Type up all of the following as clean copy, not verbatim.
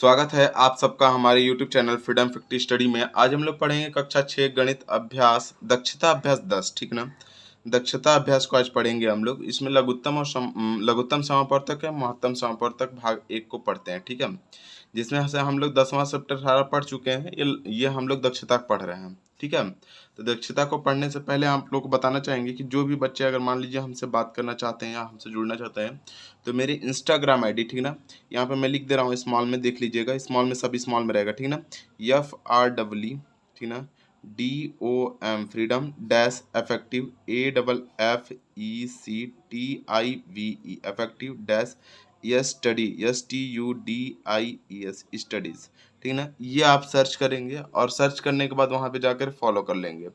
स्वागत है आप सबका हमारे YouTube चैनल फ्रीडम 50 स्टडी में। आज हम लोग पढ़ेंगे कक्षा 6 गणित अभ्यास दक्षता अभ्यास 10। ठीक ना, दक्षता अभ्यास को आज पढ़ेंगे हम लोग। इसमें लघुत्तम और लघुत्तम समापवर्तक है, महत्तम समापवर्तक भाग 1 को पढ़ते हैं। ठीक है, जिसमें से हम लोग 10वां चैप्टर सारा पढ़ चुके हैं। ये हम लोग दक्षता पढ़ रहे हैं। ठीक है, तो दक्षता को पढ़ने से पहले आप लोग को बताना चाहेंगे कि जो भी बच्चे अगर मान लीजिए हमसे बात करना चाहते हैं या हमसे जुड़ना चाहते हैं तो मेरी इंस्टाग्राम आईडी, ठीक ना, यहाँ पे मैं लिख दे रहा हूँ स्मॉल में, देख लीजिएगा। स्मॉल में सब स्मॉल में रहेगा। ठीक ना, FRW, ठीक ना, DOM freedom dash effective AFFECTIVE effective dash STUDIES studies. ठीक ना, ये आप सर्च करेंगे और सर्च करने के बाद वहाँ पे जाकर फॉलो कर लेंगे।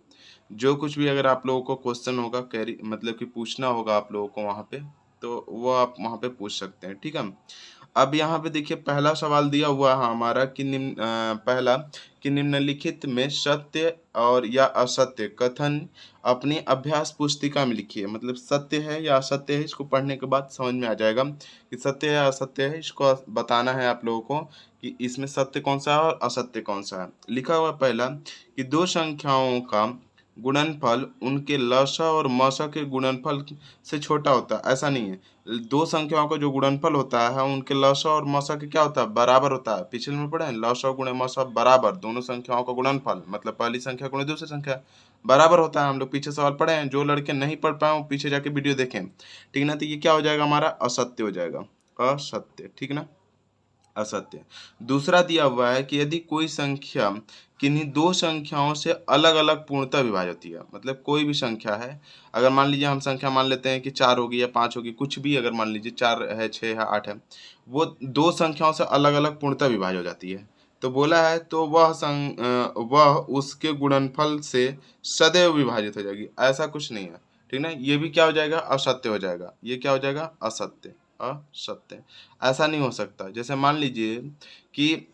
जो कुछ भी अगर आप लोगों को क्वेश्चन होगा, कैरी मतलब कि पूछना होगा आप लोगों को वहाँ पे, तो वो आप वहाँ पे पूछ सकते हैं। ठीक है, अब यहाँ पे देखिए पहला सवाल दिया हुआ है हमारा कि पहला कि निम्नलिखित में सत्य और या असत्य कथन अपनी अभ्यास पुस्तिका में लिखिए। मतलब सत्य है या असत्य है, इसको पढ़ने के बाद समझ में आ जाएगा कि सत्य है या असत्य है। इसको बताना है आप लोगों को कि इसमें सत्य कौन सा है और असत्य कौन सा है। लिखा हुआ पहला कि दो संख्याओं का गुणनफल उनके लसा और मसा के गुणनफल से छोटा होता है। ऐसा नहीं है, दो संख्याओं का जो गुणनफल होता है उनके लसा और मसा के क्या होता है, बराबर होता है। पिछले में पढ़े लसा गुणे मसा बराबर, दोनों संख्याओं का गुणनफल मतलब पहली संख्या गुणे दूसरी संख्या बराबर होता है। हम लोग पीछे सवाल पढ़े हैं, जो लड़के नहीं पढ़ पाए वो पीछे जाके वीडियो देखें। ठीक ना, तो ये क्या हो जाएगा हमारा, असत्य हो जाएगा, असत्य। ठीक ना, असत्य। दूसरा दिया हुआ है कि यदि कोई संख्या किन्हीं दो संख्याओं से अलग अलग पूर्णतः विभाज्य होती है। मतलब कोई भी संख्या है, अगर मान लीजिए हम संख्या मान लेते हैं कि 4 होगी या 5 होगी, कुछ भी, अगर मान लीजिए 4 है, 6 है, 8 है, वो दो संख्याओं से अलग अलग पूर्णतः विभाज्य हो जाती है। तो बोला है तो वह उसके गुणनफल से सदैव विभाजित हो जाएगी। ऐसा कुछ नहीं है। ठीक ना, ये भी क्या हो जाएगा, असत्य हो जाएगा। ये क्या हो जाएगा, असत्य, असत्य। ऐसा नहीं हो सकता। जैसे मान लीजिए कि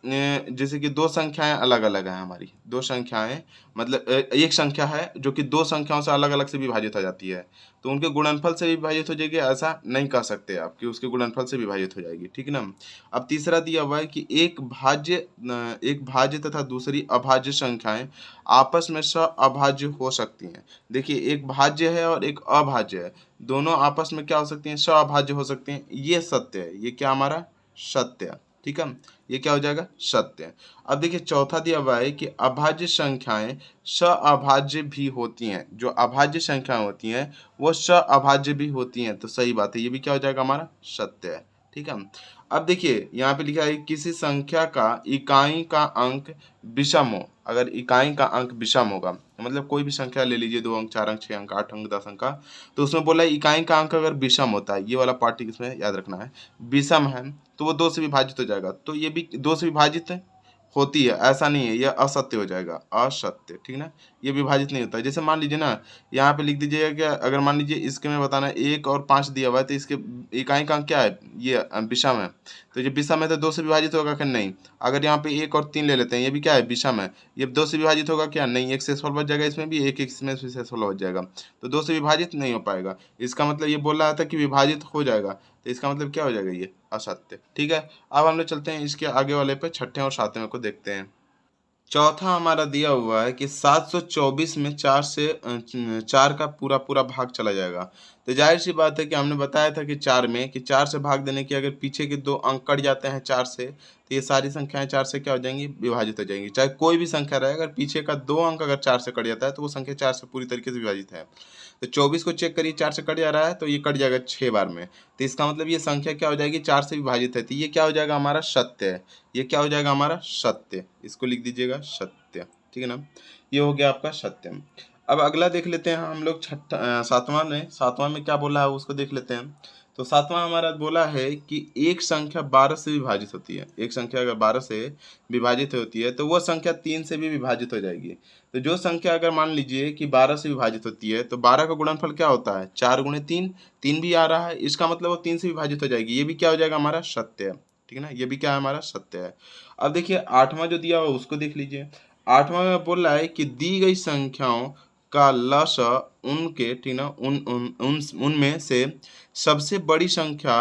जैसे कि दो संख्याएं अलग अलग हैं, हमारी दो संख्याएं, मतलब एक संख्या है जो कि दो संख्याओं से अलग अलग से विभाजित हो जाती है, तो उनके गुणनफल से विभाजित हो जाएगी। ऐसा नहीं कह सकते आप कि उसके गुणनफल से विभाजित हो जाएगी। ठीक ना, अब तीसरा दिया हुआ है कि एक भाज्य तथा दूसरी अभाज्य संख्याएं आपस में अभाज्य हो सकती हैं। देखिए, एक भाज्य है और एक अभाज्य है, दोनों आपस में क्या हो सकती हैं, अभाज्य हो सकती हैं। ये सत्य है, ये क्या हमारा सत्य है। ठीक है, ये क्या हो जाएगा, सत्य है। अब देखिए चौथा दिया हुआ है कि अभाज्य संख्याएं अभाज्य भी होती हैं। जो अभाज्य संख्याएं होती हैं वो अभाज्य भी होती हैं। तो सही बात है, ये भी क्या हो जाएगा, हमारा सत्य है। ठीक है, अब देखिए यहाँ पे लिखा है किसी संख्या का इकाई का अंक विषम हो। अगर इकाई का अंक विषम होगा, मतलब कोई भी संख्या ले लीजिए, 2 अंक, 4 अंक, 6 अंक, 8 अंक, 10 अंक का, तो उसमें बोला है इकाई का अंक अगर विषम होता है, ये वाला पार्ट इसमें याद रखना है, विषम है, तो वो 2 से विभाजित हो जाएगा। तो ये भी 2 से विभाजित होती है, ऐसा नहीं है, यह असत्य हो जाएगा, असत्य। ठीक ना, ये विभाजित नहीं होता है। जैसे मान लीजिए ना, यहाँ पे लिख दीजिएगा कि अगर मान लीजिए इसके में बताना है 1 और 5 दिया हुआ है, तो इसके इकाई का अंक क्या है, ये विषम है। तो ये विषम है तो 2 से विभाजित होगा क्या, नहीं। अगर यहाँ पे 1 और 3 ले लेते हैं, ये भी क्या है, विषम है, ये 2 से विभाजित होगा क्या, नहीं। 1 शेषफल बच जाएगा, इसमें भी एक इसमें से शेषफल बच जाएगा, तो 2 से विभाजित नहीं हो पाएगा। इसका मतलब ये बोल रहा था कि विभाजित हो जाएगा, तो इसका मतलब क्या हो जाएगा, ये असत्य। ठीक है, अब हम लोग चलते हैं इसके आगे वाले पे, छठे और सातवें को देखते हैं। चौथा हमारा दिया हुआ है कि 724 में 4 का पूरा पूरा भाग चला जाएगा। तो जाहिर सी बात है कि हमने बताया था कि 4 से भाग देने की अगर पीछे के 2 अंक कट जाते हैं 4 से, तो ये सारी संख्याएं 4 से क्या हो जाएंगी, विभाजित हो जाएंगी। चाहे कोई भी संख्या रहे, अगर पीछे का 2 अंक अगर 4 से कट जाता है तो वो संख्या 4 से पूरी तरीके से विभाजित है। तो 24 को चेक करिए, 4 से कट जा रहा है तो ये कट जाएगा 6 बार में, तो इसका मतलब ये संख्या क्या हो जाएगी, 4 से विभाजित है। तो ये क्या हो जाएगा, हमारा सत्य है। ये क्या हो जाएगा, हमारा सत्य। इसको लिख दीजिएगा सत्य। ठीक है ना, ये हो गया आपका सत्य। अब अगला देख लेते हैं हम लोग, सातवां में क्या बोला है उसको देख लेते हैं। तो सातवां हमारा बोला है कि एक संख्या 12 से विभाजित होती है। एक संख्या अगर 12 से विभाजित होती है तो वह संख्या 3 से भी विभाजित हो जाएगी। तो जो संख्या अगर मान लीजिए कि 12 से विभाजित होती है, तो 12 का गुणनफल क्या होता है, 4 गुणे 3, 3 भी आ रहा है, इसका मतलब वो 3 से विभाजित हो जाएगी। ये भी क्या हो जाएगा, हमारा सत्य है। ठीक है ना, ये भी क्या है, हमारा सत्य है। अब देखिए आठवां जो दिया हुआ उसको देख लीजिए। आठवां में बोल रहा है कि दी गई संख्याओं का लसा उनके, ठीक ना, उनमें से सबसे बड़ी संख्या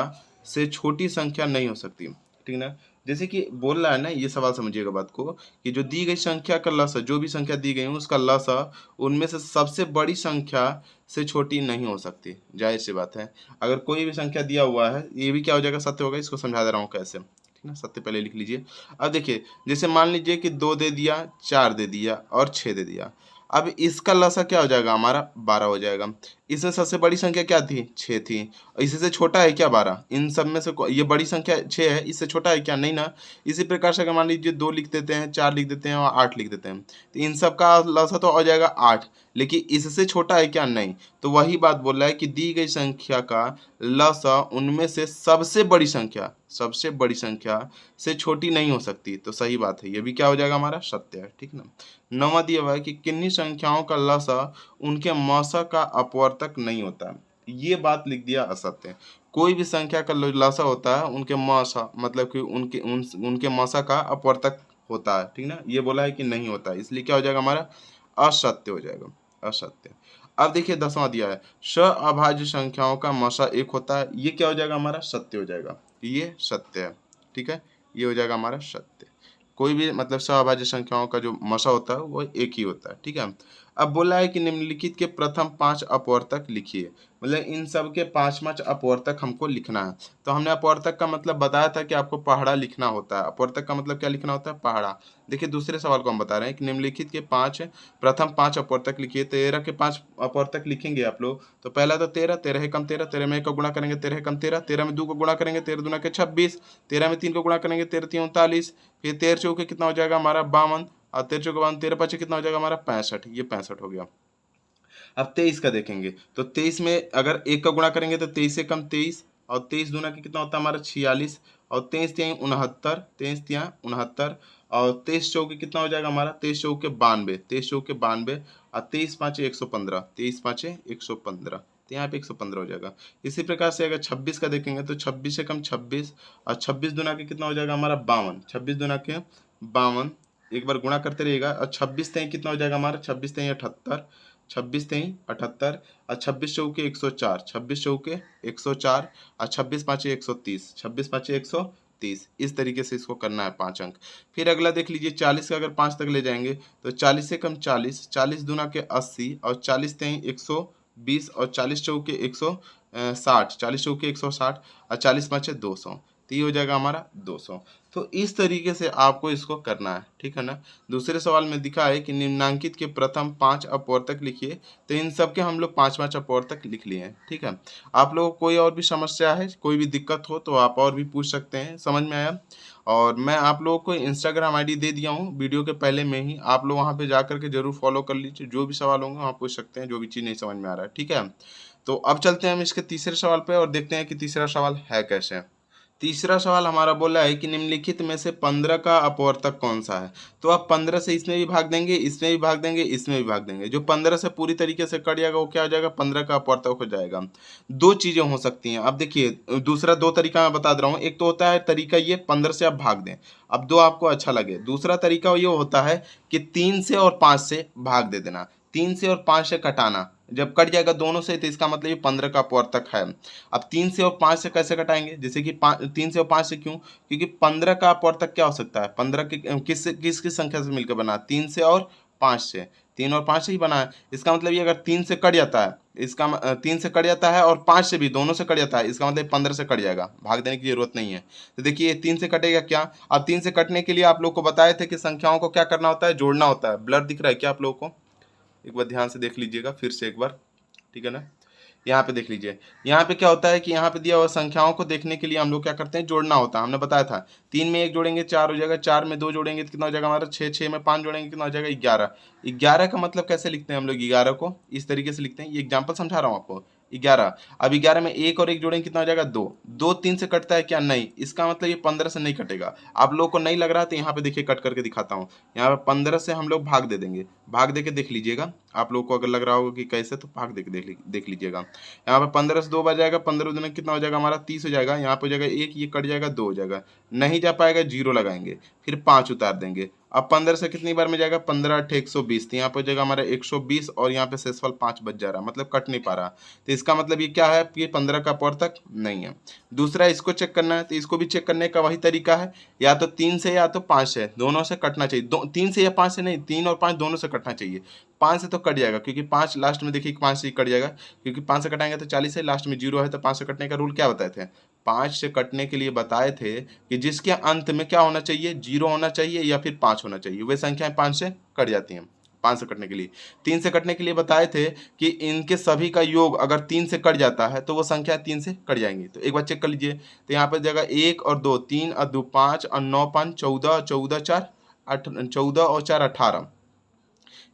से छोटी संख्या नहीं हो सकती। ठीक ना, जैसे कि बोल रहा है ना, ये सवाल समझिएगा बात को, कि जो दी गई संख्या का लसा, जो भी संख्या दी गई है उसका लसा उनमें से सबसे बड़ी संख्या से छोटी नहीं हो सकती। जाहिर सी बात है, अगर कोई भी संख्या दिया हुआ है, ये भी क्या हो जाएगा, सत्य होगा। इसको समझा दे रहा हूँ कैसे, ठीक ना। सत्य पहले लिख लीजिए। अब देखिए, जैसे मान लीजिए कि 2 दे दिया, 4 दे दिया और 6 दे दिया। अब इसका लसा क्या हो जाएगा हमारा, 12 हो जाएगा। इसमें सबसे बड़ी संख्या क्या थी, 6 थी। इसी से छोटा है क्या 12, इन सब में से ये बड़ी संख्या 6 है, इससे छोटा है क्या, नहीं ना। इसी प्रकार से अगर मान लीजिए 2 लिख देते हैं, 4 लिख देते हैं और 8 लिख देते हैं, तो इन सब का लसा तो हो जाएगा 8, लेकिन इससे छोटा है क्या, नहीं। तो वही बात बोल रहा है कि दी गई संख्या का लसा उनमें से सबसे बड़ी संख्या से छोटी नहीं हो सकती। तो सही बात है, ये भी क्या हो जाएगा हमारा, सत्य है, ठीक ना। 9वां दिया हुआ है कि किन्हीं संख्याओं का लसा उनके मौसा का अपवर्तक नहीं होता। ये बात लिख दिया असत्य। कोई भी संख्या का लसा होता है उनके मौसा, मतलब कि उनके मौसा का अपवर्तक होता है, ठीक ना। ये बोला है कि नहीं होता है, इसलिए क्या हो जाएगा हमारा, असत्य हो जाएगा, असत्य। अब देखिए 10वां दिया है, अभाज्य संख्याओं का मौसा 1 होता है। ये क्या हो जाएगा हमारा, सत्य हो जाएगा, ये सत्य है, ठीक है। ये हो जाएगा हमारा सत्य। कोई भी मतलब अभाज्य संख्याओं का जो मसा होता है वो 1 ही होता है, ठीक है। अब बोला है कि निम्नलिखित के प्रथम 5 अपवर्तक लिखिए। मतलब इन सब के 5 अपवर्तक हमको लिखना है। तो हमने अपवर्तक का मतलब बताया था कि आपको पहाड़ा लिखना होता है। अपवर्तक का मतलब क्या लिखना होता है, पहाड़ा। देखिए दूसरे सवाल को हम बता रहे हैं कि निम्नलिखित के प्रथम 5 अपवर्तक लिखिए। 13 के 5 अपवर्तक लिखेंगे आप लोग। तो पहला तो 13, 13 कम 13, 13 में 1 को गुणा करेंगे, 13 कम 13, 13 में 2 को गुणा करेंगे, 13 दूना के 26, 13 में 3 को गुणा करेंगे, 13 3 39, फिर 13 चौके कितना हो जाएगा हमारा 52, और 13 चौके 52, 13 5 कितना हो जाएगा हमारा 65, ये 65 हो गया। अब 23 का देखेंगे, तो 23 में अगर 1 का गुणा करेंगे तो 23 से कम 23, और 23 दूना के कितना होता है हमारा 46, और 23 3 69, 23 3 69, और 23 चौके कितना हो जाएगा हमारा, 23 चौके 92, 23 चौके 92, और 23 5 115, 23 5 115, तो यहाँ पे 115 हो जाएगा। इसी प्रकार से अगर 26 का देखेंगे तो 26 से कम 26, और 26 दूना के कितना हो जाएगा हमारा 52, 26 दूना के 52, एक बार गुणा करते रहिएगा, और 26 तेई कितना हो जाएगा हमारा, 26 तेई 78, 26 तेई 78, और 26 चौके 104, 26 चौके 104, और 26 पाँचे 130, 26 पाँचे 130। इस तरीके से इसको करना है 5 अंक। फिर अगला देख लीजिए, 40 का अगर 5 तक ले जाएंगे तो 40 से कम 40, 40 दूना के 80, और 40 तेई 120, और 40 चौके 160, 40 चौके 160, और 40 पाँचे 200, तो ये हो जाएगा हमारा 200। तो इस तरीके से आपको इसको करना है, ठीक है ना। दूसरे सवाल में दिखा है कि निम्नांकित के प्रथम 5 अपवर्तक लिखिए। तो इन सब के हम लोग 5 अपवर्तक लिख लिए हैं, ठीक है। आप लोगों को कोई और भी समस्या है, कोई भी दिक्कत हो तो आप और भी पूछ सकते हैं, समझ में आया। और मैं आप लोगों को इंस्टाग्राम आईडी दे दिया हूँ वीडियो के पहले में ही, आप लोग वहाँ पे जा करके जरूर फॉलो कर लीजिए। जो भी सवाल होंगे वहाँ पूछ सकते हैं, जो भी चीज़ नहीं समझ में आ रहा है, ठीक है। तो अब चलते हैं हम इसके तीसरे सवाल पे और देखते हैं कि तीसरा सवाल है कैसे। तीसरा सवाल हमारा बोला है कि निम्नलिखित में से 15 का अपवर्तक कौन सा है। तो आप 15 से इसमें भी भाग देंगे, इसमें भी भाग देंगे, इसमें भी भाग देंगे। जो 15 से पूरी तरीके से कट जाएगा वो क्या हो जाएगा, 15 का अपवर्तक हो जाएगा। दो चीजें हो सकती हैं। अब देखिए दूसरा 2 तरीका मैं बता दे रहा हूँ। एक तो होता है तरीका ये 15 से आप भाग दें, अब 2 आपको अच्छा लगे। दूसरा तरीका ये होता है कि 3 से और 5 से भाग दे देना, 3 से और 5 से कटाना। जब कट जाएगा दोनों से तो इसका मतलब ये 15 का अपवर्तक है। अब 3 से और 5 से कैसे कटाएंगे, जैसे कि 3 से और 5 से क्यों, क्योंकि 15 का अपवर्तक क्या हो सकता है, 15 के किस संख्या से मिलकर बना, 3 से और 5 से, 3 और 5 से ही बना है। इसका मतलब ये अगर 3 से कट जाता है, इसका 3 से कट जाता है और 5 से भी, दोनों से कट जाता है, इसका मतलब 15 से कट जाएगा, भाग देने की जरूरत नहीं है। तो देखिए 3 से कटेगा क्या। अब 3 से कटने के लिए आप लोग को बताए थे कि संख्याओं को क्या करना होता है, जोड़ना होता है। ब्लर दिख रहा है क्या आप लोगों को, एक बार ध्यान से देख लीजिएगा फिर से एक बार, ठीक है ना। यहाँ पे देख लीजिए, यहाँ पे क्या होता है कि यहाँ पे दिया हुआ संख्याओं को देखने के लिए हम लोग क्या करते हैं, जोड़ना होता है। हमने बताया था 3 में 1 जोड़ेंगे 4 हो जाएगा, 4 में 2 जोड़ेंगे तो कितना हो जाएगा हमारा 6, 6 में 5 जोड़ेंगे कितना हो जाएगा 11। 11 का मतलब कैसे लिखते हैं हम लोग, 11 को इस तरीके से लिखते हैं। ये एग्जाम्पल समझा रहा हूँ आपको। 11, अब 11 में 1 और 1 जोड़ेंगे कितना हो जाएगा 2, 2 3 से कटता है क्या, नहीं। इसका मतलब ये 15 से नहीं कटेगा। आप लोगों को नहीं लग रहा तो यहाँ पे देखिए कट करके दिखाता हूँ। यहाँ पे 15 से हम लोग भाग दे देंगे, भाग दे के देख लीजिएगा। आप लोगों को अगर लग रहा होगा कि कैसे, तो भाग दे के देख लीजिएगा। यहाँ पे 15 से 2 बार जाएगा, 15 दिन कितना हो जाएगा हमारा 30 हो जाएगा। यहाँ पे हो जाएगा 1, ये कट जाएगा 2 हो जाएगा, नहीं जा पाएगा 0 लगाएंगे, फिर 5 उतार देंगे, अब 15 से कितनी बार में जाएगा, 15 8 120, तो यहाँ पे हो जाएगा हमारा 120 और यहाँ पे शेषफल 5 बच जा रहा, मतलब कट नहीं पा रहा। तो इसका मतलब ये क्या है कि 15 का अपवर्तक नहीं है। दूसरा इसको चेक करना है, तो इसको भी चेक करने का वही तरीका है, या तो 3 से या तो 5 से, दोनों से कटना चाहिए। 3 से या 5 से नहीं, 3 और 5 दोनों से कटना चाहिए। 5 से तो कट जाएगा, क्योंकि 5 लास्ट में देखिए 5 से ही कट जाएगा, क्योंकि 5 से कटाएंगे तो 40 है, लास्ट में 0 है, तो 5 से कटने का रूल क्या बताए थे, 5 से कटने के लिए बताए थे कि जिसके अंत में क्या होना चाहिए, 0 होना चाहिए या फिर 5 होना चाहिए, वे संख्याएं 5 से कट जाती हैं। 5 से कटने के लिए, 3 से कटने के लिए बताए थे कि इनके सभी का योग अगर 3 से कट जाता है तो वो संख्या 3 से कट जाएंगी। तो एक बार चेक कर लीजिए, तो यहाँ पर जगह 1 और 2, 3 और 2 5 और 9 5 14, 14 4 14 और 4 18।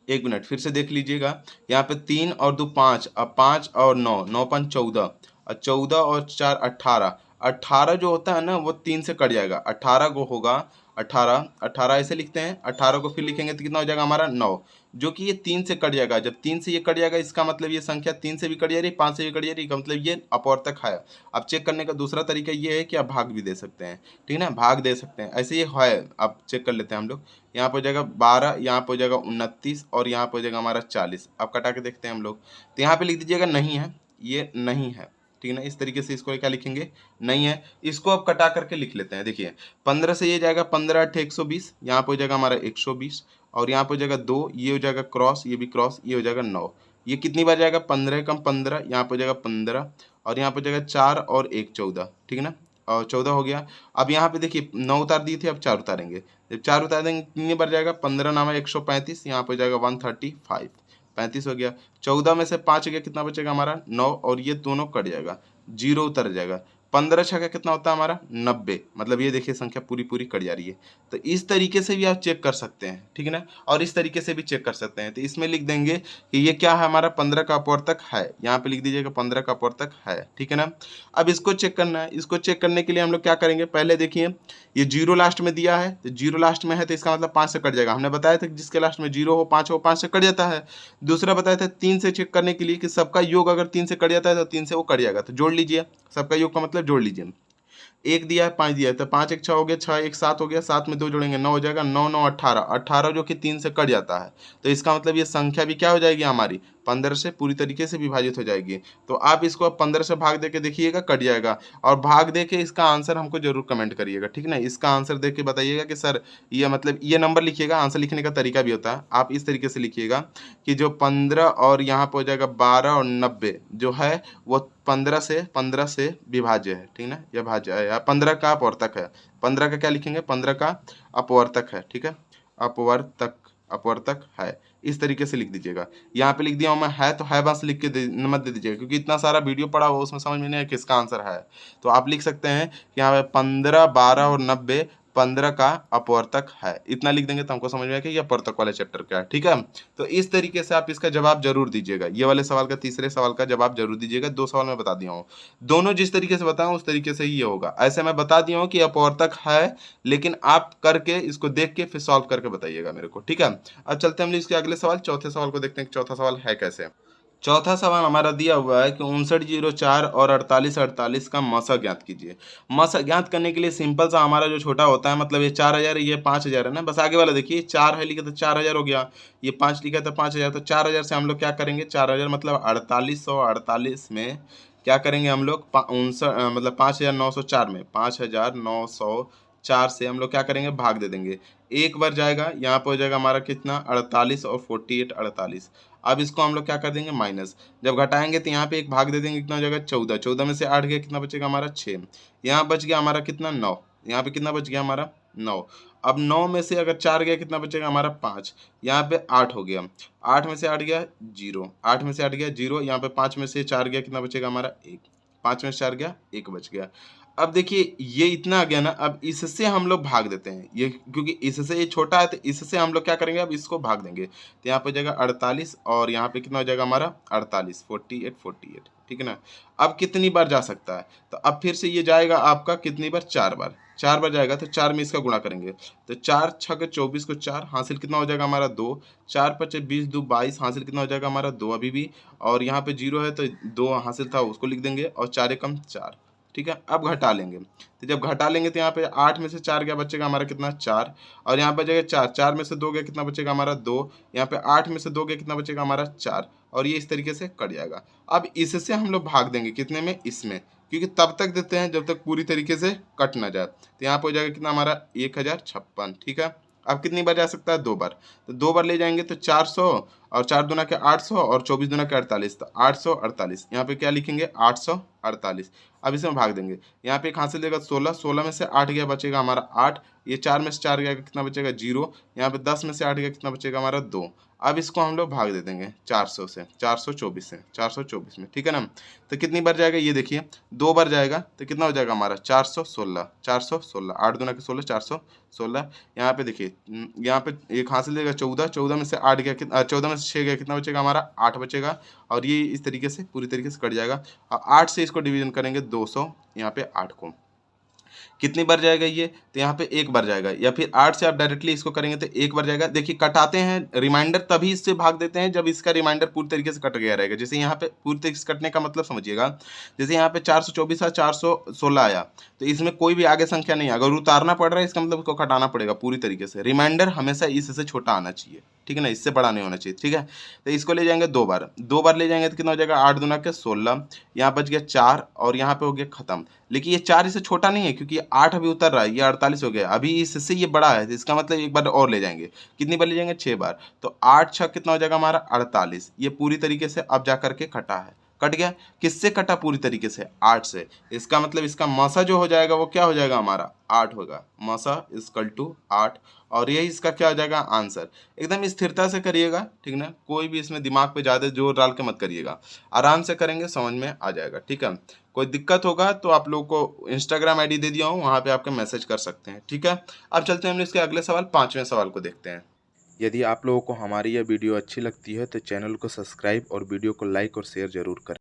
एक मिनट फिर से देख लीजिएगा, यहाँ पे 3 और 2 5, अब 5 और 9, 9 5 14 और 14 और 4 18। 18 जो होता है ना वो 3 से कट जाएगा, 18 को होगा 18, 18 ऐसे लिखते हैं, 18 को फिर लिखेंगे तो कितना हो जाएगा हमारा 9, जो कि ये 3 से कट जाएगा। जब 3 से ये कट जाएगा इसका मतलब ये संख्या 3 से भी कट जा रही है, 5 से भी कट जा रही है, मतलब ये अपवर्तक है। अब चेक करने का दूसरा तरीका ये है कि आप भाग भी दे सकते हैं, ठीक है ना, भाग दे सकते हैं, ऐसे ये है। अब चेक कर लेते हैं हम लोग, यहाँ पर हो जाएगा 12, यहाँ पर हो जाएगा 29 और यहाँ पर हो जाएगा हमारा 40। अब कटा के देखते हैं हम लोग, तो यहाँ पे लिख दीजिएगा नहीं है, ये नहीं है, ठीक है ना। इस तरीके से इसको क्या लिखेंगे, नहीं है। इसको अब कटा करके लिख लेते हैं, देखिए 15 से ये जाएगा 15 8 120, यहाँ पे हो जाएगा हमारा 120 और यहाँ पे हो जाएगा 2, ये हो जाएगा क्रॉस, ये भी क्रॉस, ये हो जाएगा 9। ये कितनी बार जाएगा, 15 कम 15, यहाँ पे हो जाएगा 15 और यहाँ पे हो जाएगा 4 और 1 14, ठीक है ना, और 14 हो गया। अब यहाँ पे देखिए 9 उतार दिए थे, अब 4 उतारेंगे, जब 4 उतार देंगे कितनी बार जाएगा, 15 नामा 135, यहाँ पे हो जाएगा 135, 35 हो गया। 14 में से 5 गया, कितना बचेगा हमारा 9 और ये दोनों कट जाएगा, 0 उतर जाएगा। 15 छक्का कितना होता है हमारा 90, मतलब ये देखिए संख्या पूरी पूरी कट जा रही है। तो इस तरीके से भी आप चेक कर सकते हैं, ठीक है ना, और इस तरीके से भी चेक कर सकते हैं। तो इसमें लिख देंगे कि ये क्या है, हमारा 15 का अपवर्तक है, यहाँ पे लिख दीजिएगा 15 का अपवर्तक है, ठीक है ना। अब इसको चेक करना है, इसको चेक करने के लिए हम लोग क्या करेंगे, पहले देखिए ये 0 लास्ट में दिया है, तो 0 लास्ट में है तो इसका मतलब 5 से कट जाएगा। हमने बताया था कि जिसके लास्ट में 0 हो 5 हो 5 से कट जाता है। दूसरा बताया था 3 से चेक करने के लिए कि सबका योग अगर 3 से कट जाता है तो 3 से वो कट जाएगा, तो जोड़ लीजिए, सबका योग का मतलब जोड़ लीजिए। 1 दिया है 5 दिया है, तो 5 1 6 हो गया, 6 1 7 हो गया, 7 में 2 जोड़ेंगे 9 हो जाएगा, 9 9 18, 18 जो कि 3 से कट जाता है। तो इसका मतलब ये संख्या भी क्या हो जाएगी हमारी 15 से पूरी तरीके से विभाजित हो जाएगी। तो आप इसको अब 15 से भाग दे के देखिएगा, कट जाएगा। और भाग दे के इसका आंसर हमको जरूर कमेंट करिएगा, ठीक है ना। इसका आंसर देख के बताइएगा कि सर ये मतलब ये नंबर लिखिएगा, आंसर लिखने का तरीका भी होता है। आप इस तरीके से लिखिएगा कि जो 15 और यहाँ पे हो जाएगा 12 और 90 जो है वो 15 से विभाज्य है, ठीक ना, यह भाज्य है, या 15 का अपवर्तक है। 15 का क्या लिखेंगे, 15 का अपवर्तक है, ठीक है, अपवर्तक, अपवर्तक है, इस तरीके से लिख दीजिएगा। यहाँ पे लिख दिया हूँ मैं है, तो है बस लिख के मत दे दीजिएगा, क्योंकि इतना सारा वीडियो पढ़ा हुआ उसमें समझ में नहीं है किसका आंसर है। तो आप लिख सकते हैं कि यहाँ पे 15 12 और 90 15 का अपवर्तक है, इतना लिख देंगे तो हमको समझ में आएगा कि ये अपवर्तक वाले चैप्टर का है, ठीक है। तो इस तरीके से आप इसका जवाब जरूर दीजिएगा, ये वाले सवाल का तीसरे सवाल का जवाब जरूर दीजिएगा। 2 सवाल मैं बता दिया हूँ, दोनों जिस तरीके से बताऊं उस तरीके से ही ये होगा। ऐसे मैं बता दिया हूँ कि अपवर्तक है, लेकिन आप करके इसको देख के फिर सॉल्व करके बताइएगा मेरे को, ठीक है। अब चलते हैं हम इसके अगले सवाल, चौथे सवाल को देखते हैं कि चौथा सवाल है कैसे। चौथा सवाल हमारा दिया हुआ है कि 5904 और 4848 का मसा ज्ञात कीजिए। मसा ज्ञात करने के लिए सिंपल सा हमारा जो छोटा होता है, मतलब ये 4000 है, ये 5000 है ना, बस आगे वाला देखिए 4 है लिखा तो 4000 हो गया, ये 5 लिखा तो 5000, तो 4000 से हम लोग क्या करेंगे, 4000 मतलब 4848 में क्या करेंगे हम लोग, मतलब 5904 में 5904 से हम लोग क्या करेंगे, भाग दे देंगे। एक बार जाएगा, यहाँ पे हो जाएगा हमारा कितना 48 और 48 48। अब इसको हम लोग क्या कर देंगे माइनस, जब घटाएंगे तो यहाँ पे एक भाग दे देंगे, कितना हो जाएगा 14, 14 में से 8 गया, कितना बचेगा हमारा 6, यहाँ बच गया हमारा कितना 9, यहाँ पे कितना बच गया हमारा 9। अब 9 में से अगर 4 गया कितना बचेगा हमारा 5, यहाँ पे 8 हो गया, 8 में से 8 गया 0, 8 में से 8 गया 0, यहाँ पे 5 में से 4 गया, कितना बचेगा हमारा 1, 5 में से 4 गया 1 बच गया। अब देखिए ये इतना आ गया ना, अब इससे हम लोग भाग देते हैं, ये क्योंकि इससे ये छोटा है तो इससे हम लोग क्या करेंगे, अब इसको भाग देंगे, तो यहाँ पे हो जाएगा 48 और यहाँ पे कितना हो जाएगा हमारा 48, 48 48, ठीक है ना। अब कितनी बार जा सकता है, तो अब फिर से ये जाएगा आपका कितनी बार, 4 बार, 4 बार जाएगा, तो 4 में इसका गुणा करेंगे, तो 4 6 24 को 4 हासिल कितना हो जाएगा हमारा 2, 4 5 20 2 22 हासिल कितना हो जाएगा हमारा 2 अभी भी, और यहाँ पे 0 है तो 2 हासिल था उसको लिख देंगे, और 4 एकम 4, ठीक है। अब घटा लेंगे, तो जब घटा लेंगे तो यहाँ पे 8 में से 4 गया, बचेगा हमारा कितना 4, और यहाँ पे बचेगा 4, 4 में से 2 गया, कितना बचेगा हमारा 2, यहाँ पे 8 में से 2 गया, कितना बचेगा हमारा 4, और ये इस तरीके से कट जाएगा। अब इससे हम लोग भाग देंगे कितने में, इसमें, क्योंकि तब तक देते हैं जब तक पूरी तरीके से कट ना जाए। तो यहाँ पे हो जाएगा कितना हमारा 1056, ठीक है। अब कितनी बार जा सकता है, 2 बार, तो 2 बार ले जाएंगे तो 400, और 4 दूना के 800, और 24 दूना के 48, तो 848, यहाँ पे क्या लिखेंगे 848। अब इसमें भाग देंगे, यहाँ पे एक हासिल देगा 16, 16 में से 8 गया, बचेगा हमारा 8, ये 4 में से 4 गया, कितना बचेगा 0, यहाँ पे 10 में से 8 गया, कितना बचेगा हमारा 2। अब इसको हम लोग भाग दे देंगे 400 से, 424 से, 424 में, ठीक है ना। तो कितनी बार जाएगा ये देखिए, 2 बार जाएगा, तो कितना हो जाएगा हमारा 416, 416, 8 दूना के 16, 416। यहाँ पे देखिए, यहाँ पे एक हासिल देगा 14, 14 में से 8 गया, 14 में से 6 गया, कितना बचेगा हमारा 8 बचेगा, और ये इस तरीके से पूरी तरीके से कट जाएगा। और 8 से इसको डिवीजन करेंगे 200, यहाँ पे 8 को, कितनी बार जाएगा ये, तो यहाँ पे 1 बार जाएगा, या फिर 8 से आप डायरेक्टली इसको करेंगे तो 1 बार जाएगा। देखिए कटाते हैं रिमाइंडर तभी इससे भाग देते हैं जब इसका रिमाइंडर पूरी तरीके से कट गया रहेगा। जैसे यहाँ पे पूरी तरीके से कटने का मतलब समझिएगा, जैसे यहाँ पे 424 था, 416 आया, तो इसमें कोई भी आगे संख्या नहीं है, अगर उतारना पड़ रहा है इसका मतलब उसको कटाना पड़ेगा पूरी तरीके से। रिमाइंडर हमेशा इससे छोटा आना चाहिए, ठीक है ना, इससे बड़ा नहीं होना चाहिए, ठीक है। तो इसको ले जाएंगे 2 बार, 2 बार ले जाएंगे तो कितना हो जाएगा 8 दूना के 16, यहाँ बच गया 4, और यहाँ पे हो गया खत्म। लेकिन ये 4 इससे छोटा नहीं है, क्योंकि 8 अभी उतर रहा है, ये 48 हो गया, अभी इससे ये बड़ा है, तो इसका मतलब एक बार और ले जाएंगे, कितनी बार ले जाएंगे 6 बार, तो 8 6 कितना हो जाएगा हमारा 48। ये पूरी तरीके से अब जा करके कटा है, कट गया, किससे कटा पूरी तरीके से 8 से। इसका मतलब इसका मसा जो हो जाएगा वो क्या हो जाएगा हमारा 8 होगा, मसा इक्वल टू 8, और यही इसका क्या हो जाएगा आंसर। एकदम स्थिरता से करिएगा, ठीक ना, कोई भी इसमें दिमाग पे ज़्यादा जोर डाल के मत करिएगा, आराम से करेंगे समझ में आ जाएगा, ठीक है। कोई दिक्कत होगा तो आप लोग को इंस्टाग्राम आईडी दे दिया हूँ, वहाँ पे आपके मैसेज कर सकते हैं, ठीक है। अब चलते हैं हम इसके अगले सवाल 5वें सवाल को देखते हैं। यदि आप लोगों को हमारी यह वीडियो अच्छी लगती है तो चैनल को सब्सक्राइब और वीडियो को लाइक और शेयर जरूर करें।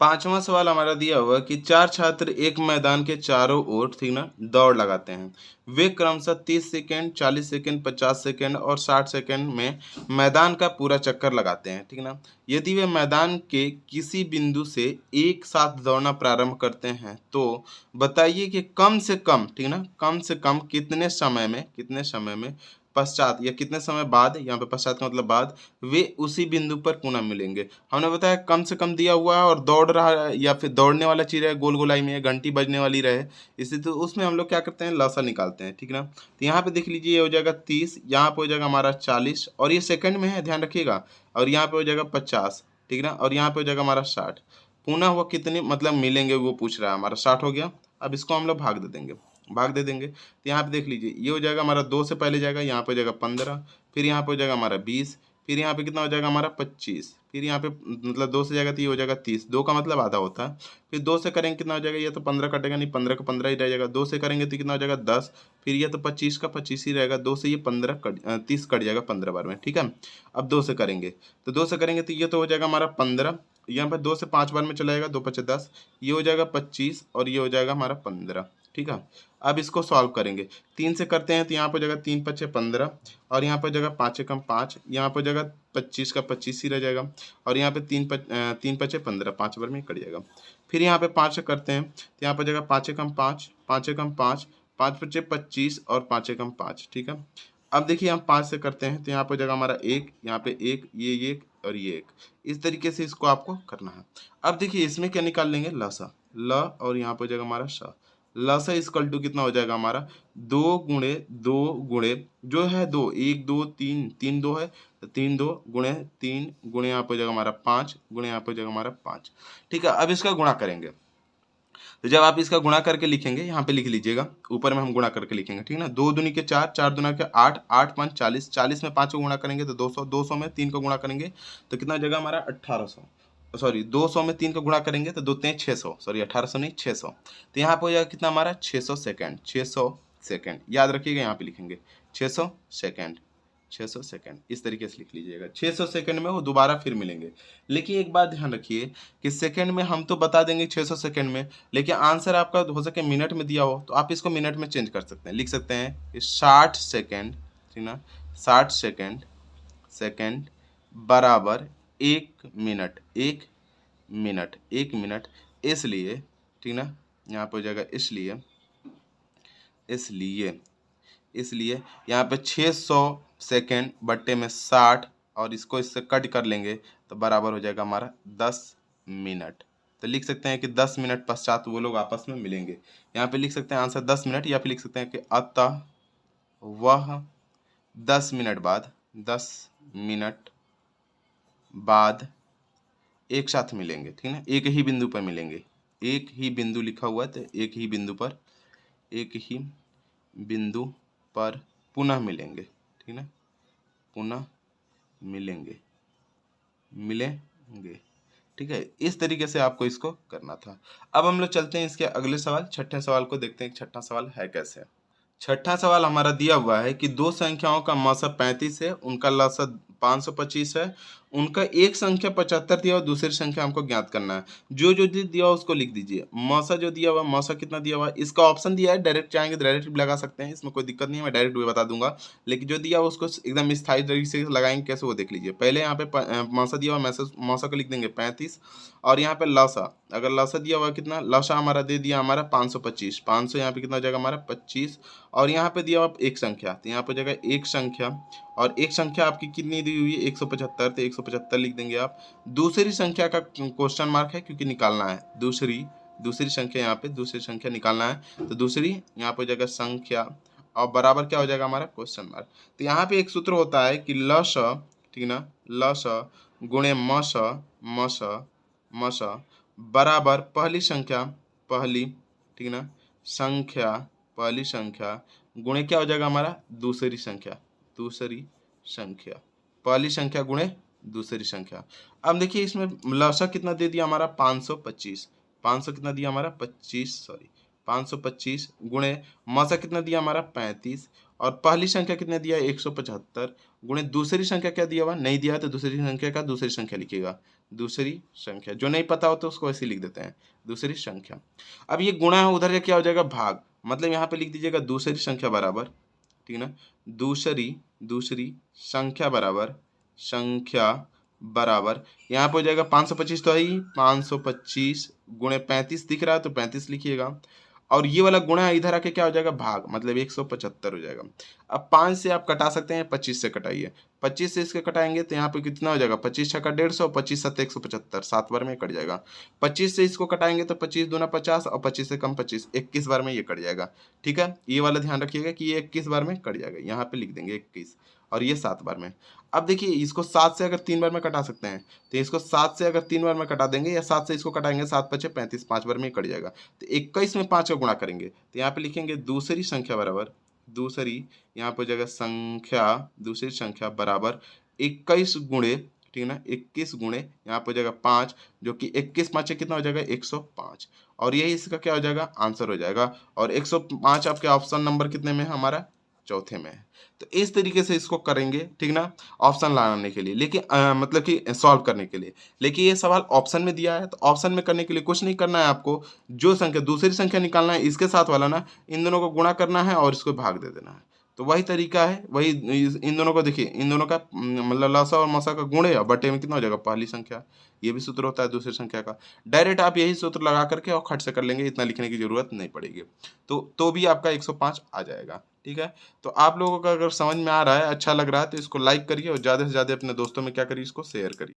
5वां सवाल हमारा दिया हुआ कि 4 छात्र एक मैदान के चारों ओर, ठीक ना, दौड़ लगाते हैं। वे क्रमशः 30 सेकेंड, 40 सेकेंड, 50 सेकेंड और 60 सेकेंड में मैदान का पूरा चक्कर लगाते हैं, ठीक ना। यदि वे मैदान के किसी बिंदु से एक साथ दौड़ना प्रारंभ करते हैं तो बताइए कि कम से कम, ठीक ना, कम से कम कितने समय में पश्चात या कितने समय बाद, यहाँ पे पश्चात का मतलब बाद, वे उसी बिंदु पर पुनः मिलेंगे। हमने बताया कम से कम दिया हुआ है और दौड़ रहा है या फिर दौड़ने वाला चीज है, गोल गोलाई में घंटी बजने वाली रहे, इसी तो उसमें हम लोग क्या करते हैं लसा निकालते हैं, ठीक ना। तो यहाँ पे देख लीजिए ये हो जाएगा 30, यहाँ पे हो जाएगा हमारा 40, और ये सेकंड में है ध्यान रखिएगा, और यहाँ पे हो जाएगा 50, ठीक ना, और यहाँ पे हो जाएगा हमारा 60। पुनः वो कितने मतलब मिलेंगे वो पूछ रहा है, हमारा 60 हो गया। अब इसको हम लोग भाग दे देंगे, तो यहाँ पे देख लीजिए ये हो जाएगा हमारा 2 से पहले जाएगा, यहाँ पे हो जाएगा 15, फिर यहाँ पे हो जाएगा हमारा 20, फिर यहाँ पे कितना हो जाएगा हमारा 25, फिर यहाँ पे मतलब 2 से जाएगा तो ये हो जाएगा 30, 2 का मतलब आधा होता है, फिर 2 से करेंगे कितना हो जाएगा, ये तो 15 कटेगा नहीं, 15 का 15 ही रह जाएगा, 2 से करेंगे तो कितना हो जाएगा 10, फिर ये तो 25 का 25 ही रहेगा, 2 से ये 30 कट जाएगा 15 बार में, ठीक है। अब 2 से करेंगे तो ये तो हो जाएगा हमारा 15, यहाँ पर 2 से 5 बार में चला जाएगा, 2 5 10, ये हो जाएगा 25, और ये हो जाएगा हमारा 15, ठीक है। अब इसको सॉल्व करेंगे, 3 से करते हैं तो यहाँ पर हो जाएगा 3 5 15, और यहाँ पर हो जाएगा 5 कम 5, यहाँ पर हो जाएगा 25 का 25 ही रह जाएगा, और यहाँ पे 3 5 15, 5 बार में कट जाएगा। फिर यहाँ पे 5 से करते हैं तो यहाँ पर हो जाएगा 5 कम 5, 5 कम 5, 5 5 25, और 5 कम 5, ठीक है। अब देखिए हम 5 से करते हैं तो यहाँ पर हो जाएगा हमारा 1, यहाँ पे 1, ये 1 और ये 1, इस तरीके से इसको आपको करना है। अब देखिए इसमें क्या निकाल लेंगे लसा, ल, और यहाँ पर हो जाएगा हमारा श, लसा इक्वल टू कितना हो जाएगा हमारा 2 गुणे 2 गुणे जो है 2, 1 2 3, 3 2 है तो 3 2 गुणे 3 गुणे यहाँ पे हो जाएगा हमारा 5 गुणे यहाँ पे हो जाएगा हमारा 5, ठीक है। अब इसका गुणा करेंगे, तो जब आप इसका गुणा करके लिखेंगे यहाँ पे लिख लीजिएगा, ऊपर में हम गुणा करके लिखेंगे, ठीक है ना। 2 दूनी के 4, 4 दूना के 8, 8 5 40, 40 में 5 को गुणा करेंगे तो 200, 200 में 3 को गुणा करेंगे तो कितना हो जाएगा हमारा 1800, सॉरी 200 में 3 को गुणा करेंगे तो 2 3 600, सॉरी 1800 नहीं 600, तो यहाँ पे हो जाएगा कितना हमारा 600 सेकेंड, 600 सेकेंड, याद रखिएगा यहाँ पे लिखेंगे 600 सेकेंड, 600 सेकेंड, इस तरीके से लिख लीजिएगा। 600 सेकेंड में वो दोबारा फिर मिलेंगे। लेकिन एक बात ध्यान रखिए कि सेकेंड में हम तो बता देंगे 600 सेकेंड में, लेकिन आंसर आपका हो सके मिनट में दिया हो तो आप इसको मिनट में चेंज कर सकते हैं, लिख सकते हैं 60 सेकेंड, ठीक ना, 60 सेकेंड बराबर 1 मिनट, 1 मिनट, 1 मिनट, इसलिए, ठीक ना, यहाँ पे हो जाएगा इसलिए इसलिए इसलिए यहाँ पे 600 सेकेंड बट्टे में 60 और इसको इससे कट कर लेंगे तो बराबर हो जाएगा हमारा 10 मिनट। तो लिख सकते हैं कि 10 मिनट पश्चात वो लोग आपस में मिलेंगे। यहाँ पे लिख सकते हैं आंसर 10 मिनट, या फिर लिख सकते हैं कि अतः वह 10 मिनट बाद 10 मिनट बाद एक साथ मिलेंगे। ठीक है, एक ही बिंदु पर मिलेंगे। एक ही बिंदु लिखा हुआ है तो एक ही बिंदु पर पुनः मिलेंगे। ठीक है, पुनः मिलेंगे। ठीक है, इस तरीके से आपको इसको करना था। अब हम लोग चलते हैं इसके अगले सवाल, छठे सवाल को देखते हैं। छठा सवाल है कैसे। छठा सवाल हमारा दिया हुआ है कि दो संख्याओं का मौसा 35 है, उनका लसा 525 है, उनका एक संख्या 75 दिया और दूसरी संख्या हमको ज्ञात करना है। जो जो दिया हुआ उसको लिख दीजिए। मौसा जो दिया हुआ, मौसा कितना दिया हुआ, इसका ऑप्शन दिया है, डायरेक्ट चाहेंगे तो डायरेक्ट भी लगा सकते हैं, इसमें कोई दिक्कत नहीं है, मैं डायरेक्ट भी बता दूंगा। लेकिन जो दिया हुआ उसको एकदम स्थायी तरीके से लगाएंगे कैसे वो देख लीजिए। पहले यहाँ पे मौसा दिया हुआ, मौसा को लिख देंगे 35, और यहाँ पे लौसा, अगर लौसा दिया हुआ कितना, लौसा हमारा दे दिया हमारा 525, 500 यहाँ पे कितना हो जाएगा हमारा 25, और यहाँ पे दिया हुआ एक संख्या, तो यहाँ पे जगह एक संख्या, और एक संख्या आपकी कितनी दी हुई है 175, तो 175 लिख देंगे आप। दूसरी संख्या का क्वेश्चन मार्क है क्योंकि निकालना है, दूसरी संख्या, यहाँ पे दूसरी संख्या निकालना है, तो दूसरी यहाँ पे जगह संख्या और बराबर क्या हो जाएगा हमारा क्वेश्चन मार्क। तो यहाँ पे एक सूत्र होता है कि लस, ठीक ना, लस गुणे मस बराबर पहली संख्या, ठीक ना, पहली संख्या गुणे क्या हो जाएगा हमारा दूसरी संख्या, पहली संख्या गुणे दूसरी संख्या। अब देखिए इसमें लसा कितना दे दिया हमारा 525, 500 कितना दिया हमारा 525 गुणे मसा कितना दिया हमारा 35, और पहली संख्या कितने दिया 175 गुणे दूसरी संख्या क्या दिया हुआ नहीं दिया है, तो दूसरी संख्या का दूसरी संख्या लिखिएगा। दूसरी संख्या जो नहीं पता हो तो उसको ऐसे लिख देते हैं, दूसरी संख्या। अब ये गुणा है, उधर क्या हो जाएगा भाग, मतलब यहाँ पे लिख दीजिएगा दूसरी संख्या बराबर, ठीक है ना, दूसरी संख्या बराबर यहाँ पे हो जाएगा 525 तो है ही, 525 गुणे 35 दिख रहा है तो 35 लिखिएगा, और ये वाला गुणा इधर आके क्या हो जाएगा भाग, मतलब 175 हो जाएगा। अब 5 से आप कटा सकते हैं, 25 से कटाइए, 25 से इसके कटाएंगे तो यहाँ पे कितना हो जाएगा 25 छक्का 150, 25 7 175, 7 बार में कट जाएगा। 25 से इसको कटाएंगे तो 25 दूना 50 और 25 से कम 25, 21 बार में ये कट जाएगा। ठीक है, ये वाला ध्यान रखिएगा कि ये 21 बार में कट जाएगा, यहाँ पे लिख देंगे 21, और ये 7 बार में। अब देखिए इसको 7 से अगर 3 बार में कटा सकते हैं तो इसको 7 से अगर 3 बार में कटा देंगे, या 7 से इसको कटाएंगे 7 5 35, 5 बार में कट जाएगा, तो 21 में 5 का गुणा करेंगे, तो यहाँ पे लिखेंगे दूसरी संख्या बराबर, यहाँ पे जगह दूसरी संख्या बराबर 21 गुणे, ठीक है ना, 21 गुणे यहाँ पे जगह 5, जो कि 21 5 कितना हो जाएगा 105, और यही इसका क्या हो जाएगा आंसर हो जाएगा। और 105 आपके ऑप्शन नंबर कितने में है हमारा चौथे में है। तो इस तरीके से इसको करेंगे, ठीक ना, ऑप्शन लाने के लिए, लेकिन मतलब कि सॉल्व करने के लिए। लेकिन ये सवाल ऑप्शन में दिया है, तो ऑप्शन में करने के लिए कुछ नहीं करना है आपको, जो संख्या दूसरी संख्या निकालना है इसके साथ वाला ना, इन दोनों को गुणा करना है और इसको भाग दे देना है। तो वही तरीका है, वही इन दोनों को देखिए, इन दोनों का मतलब लसा और मसा का गुणे और बटे में कितना हो जाएगा पहली संख्या, ये भी सूत्र होता है दूसरी संख्या का। डायरेक्ट आप यही सूत्र लगा करके और खट से कर लेंगे, इतना लिखने की जरूरत नहीं पड़ेगी, तो भी आपका 105 आ जाएगा। ठीक है, तो आप लोगों को अगर समझ में आ रहा है, अच्छा लग रहा है, तो इसको लाइक करिए और ज़्यादा से ज़्यादा अपने दोस्तों में क्या करिए, इसको शेयर करिए।